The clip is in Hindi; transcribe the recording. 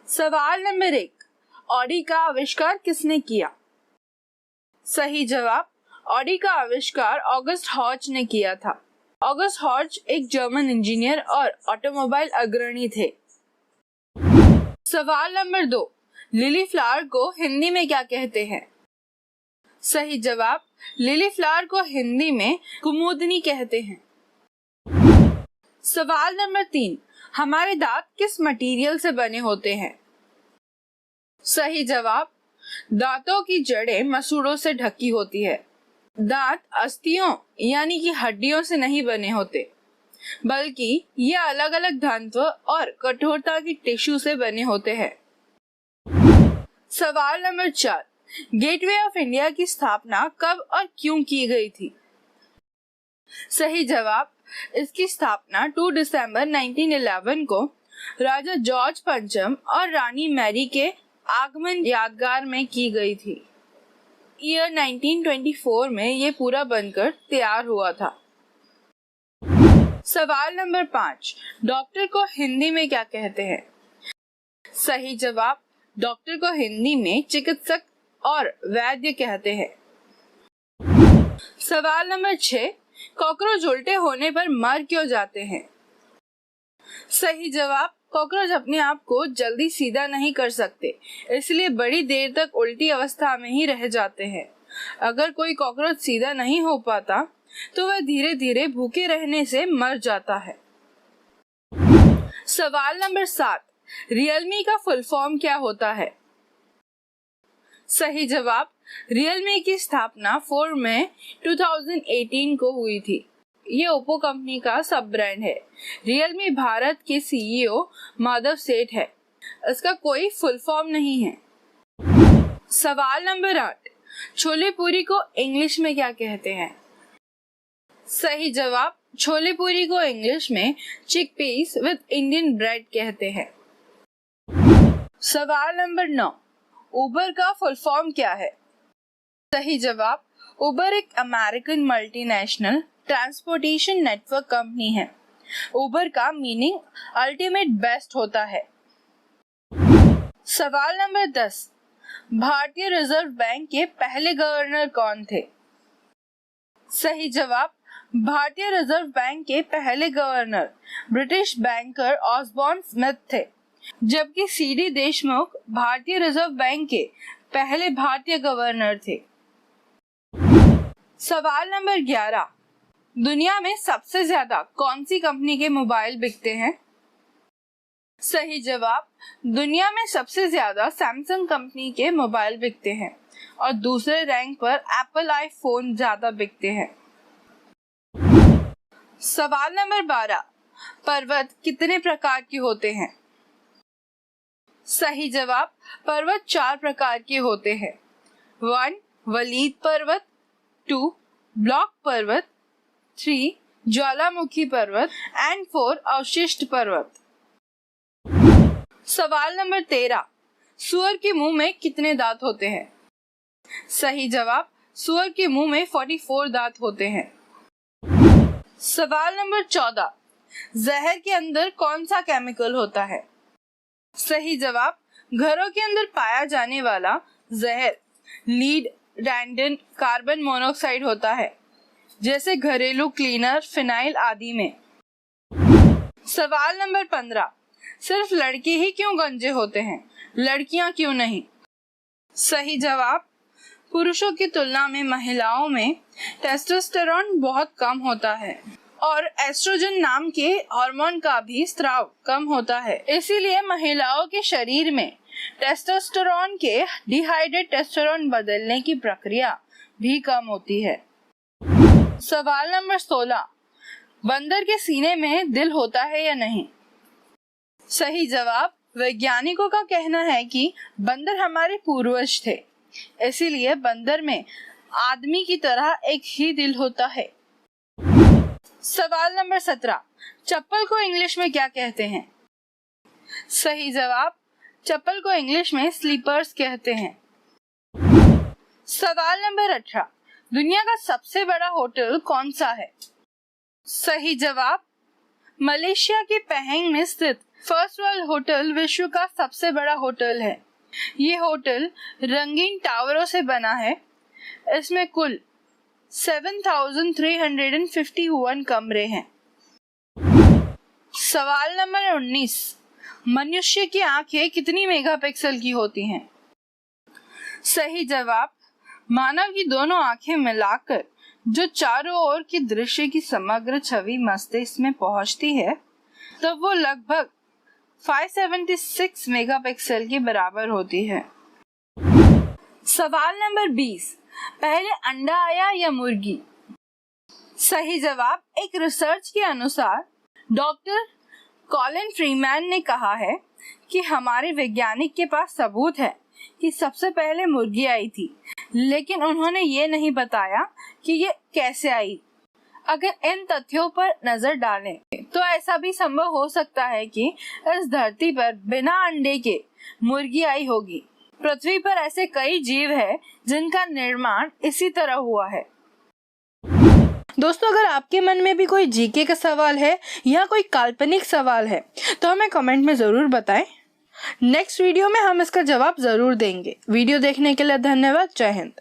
सवाल नंबर 1, ऑडी का आविष्कार किसने किया? सही जवाब, ऑडी का आविष्कार ऑगस्ट हॉच ने किया था। ऑगस्ट हॉच एक जर्मन इंजीनियर और ऑटोमोबाइल अग्रणी थे। सवाल नंबर 2, लिली फ्लावर को हिंदी में क्या कहते हैं? सही जवाब, लिली फ्लावर को हिंदी में कुमुदनी कहते हैं। सवाल नंबर 3, हमारे दांत किस मटेरियल से बने होते हैं? सही जवाब, दांतों की जड़ें मसूड़ों से ढकी होती है। दांत अस्थियों यानी कि हड्डियों से नहीं बने होते, बल्कि ये अलग अलग घनत्व और कठोरता की टिश्यू से बने होते हैं। सवाल नंबर 4, गेटवे ऑफ इंडिया की स्थापना कब और क्यों की गई थी? सही जवाब, इसकी स्थापना 2 दिसंबर 1911 को राजा जॉर्ज पंचम और रानी मैरी के आगमन यादगार में की गई थी। ईयर 1924 में ये पूरा बनकर तैयार हुआ था। सवाल नंबर 5, डॉक्टर को हिंदी में क्या कहते हैं? सही जवाब, डॉक्टर को हिंदी में चिकित्सक और वैद्य कहते हैं। सवाल नंबर 6, कॉकरोच उल्टे होने पर मर क्यों जाते हैं? सही जवाब, कॉकरोच अपने आप को जल्दी सीधा नहीं कर सकते, इसलिए बड़ी देर तक उल्टी अवस्था में ही रह जाते हैं। अगर कोई कॉकरोच सीधा नहीं हो पाता तो वह धीरे धीरे भूखे रहने से मर जाता है। सवाल नंबर 7, रियलमी का फुल फॉर्म क्या होता है? सही जवाब, रियलमी की स्थापना 4 मई 2018 को हुई थी। ये ओप्पो कंपनी का सब ब्रांड है। रियलमी भारत के सीईओ माधव सेठ है। इसका कोई फुल फॉर्म नहीं है। सवाल नंबर 8, छोले पूरी को इंग्लिश में क्या कहते हैं? सही जवाब, छोले पूरी को इंग्लिश में चिकपीस विद इंडियन ब्रेड कहते हैं। सवाल नंबर 9, उबर का फुल फॉर्म क्या है? सही जवाब, उबर एक American multinational transportation network company है। उबर का मीनिंग अल्टीमेट बेस्ट होता है। सवाल नंबर 10, भारतीय रिजर्व बैंक के पहले गवर्नर कौन थे? सही जवाब, भारतीय रिजर्व बैंक के पहले governor British banker Osborne Smith थे, जबकि सीडी देशमुख भारतीय रिजर्व बैंक के पहले भारतीय गवर्नर थे। सवाल नंबर 11, दुनिया में सबसे ज्यादा कौन सी कंपनी के मोबाइल बिकते हैं? सही जवाब, दुनिया में सबसे ज्यादा सैमसंग कंपनी के मोबाइल बिकते हैं और दूसरे रैंक पर एप्पल आईफोन ज्यादा बिकते हैं। सवाल नंबर 12, पर्वत कितने प्रकार के होते हैं? सही जवाब, पर्वत 4 प्रकार के होते हैं। 1, वलीद पर्वत, 2, ब्लॉक पर्वत, 3, ज्वालामुखी पर्वत एंड 4, अवशिष्ट पर्वत। सवाल नंबर 13, सुअर के मुंह में कितने दांत होते हैं? सही जवाब, सुअर के मुंह में 44 दांत होते हैं। सवाल नंबर 14, जहर के अंदर कौन सा केमिकल होता है? सही जवाब, घरों के अंदर पाया जाने वाला जहर लीड, रैंडन, कार्बन मोनोऑक्साइड होता है, जैसे घरेलू क्लीनर, फिनाइल आदि में। सवाल नंबर 15, सिर्फ लड़के ही क्यों गंजे होते हैं, लड़कियां क्यों नहीं? सही जवाब, पुरुषों की तुलना में महिलाओं में टेस्टोस्टेरोन बहुत कम होता है और एस्ट्रोजन नाम के हार्मोन का भी स्राव कम होता है, इसीलिए महिलाओं के शरीर में टेस्टोस्टेरोन के डिहाइड्रेट टेस्टोस्टेरोन बदलने की प्रक्रिया भी कम होती है। सवाल नंबर 16, बंदर के सीने में दिल होता है या नहीं? सही जवाब, वैज्ञानिकों का कहना है कि बंदर हमारे पूर्वज थे, इसीलिए बंदर में आदमी की तरह एक ही दिल होता है। सवाल नंबर 17, चप्पल को इंग्लिश में क्या कहते हैं? सही जवाब, चप्पल को इंग्लिश में स्लीपर्स कहते हैं। सवाल नंबर 18, दुनिया का सबसे बड़ा होटल कौन सा है? सही जवाब, मलेशिया के पेहेंग में स्थित फर्स्ट वर्ल्ड होटल विश्व का सबसे बड़ा होटल है। ये होटल रंगीन टावरों से बना है। इसमें कुल 7,351 कमरे हैं। सवाल नंबर 19, मनुष्य की आंखें कितनी मेगापिक्सल की होती हैं? सही जवाब, मानव की दोनों आंखें मिलाकर जो चारों ओर की दृश्य की समग्र छवि मस्तिष्क में पहुंचती है, तब वो लगभग 576 मेगापिक्सल के बराबर होती है। सवाल नंबर 20, पहले अंडा आया या मुर्गी? सही जवाब, एक रिसर्च के अनुसार डॉक्टर कॉलिन फ्रीमैन ने कहा है कि हमारे वैज्ञानिक के पास सबूत है कि सबसे पहले मुर्गी आई थी, लेकिन उन्होंने ये नहीं बताया कि ये कैसे आई। अगर इन तथ्यों पर नजर डालें तो ऐसा भी संभव हो सकता है कि इस धरती पर बिना अंडे के मुर्गी आई होगी। पृथ्वी पर ऐसे कई जीव हैं जिनका निर्माण इसी तरह हुआ है। दोस्तों, अगर आपके मन में भी कोई जीके का सवाल है या कोई काल्पनिक सवाल है तो हमें कमेंट में जरूर बताएं। नेक्स्ट वीडियो में हम इसका जवाब जरूर देंगे। वीडियो देखने के लिए धन्यवाद। जय हिंद।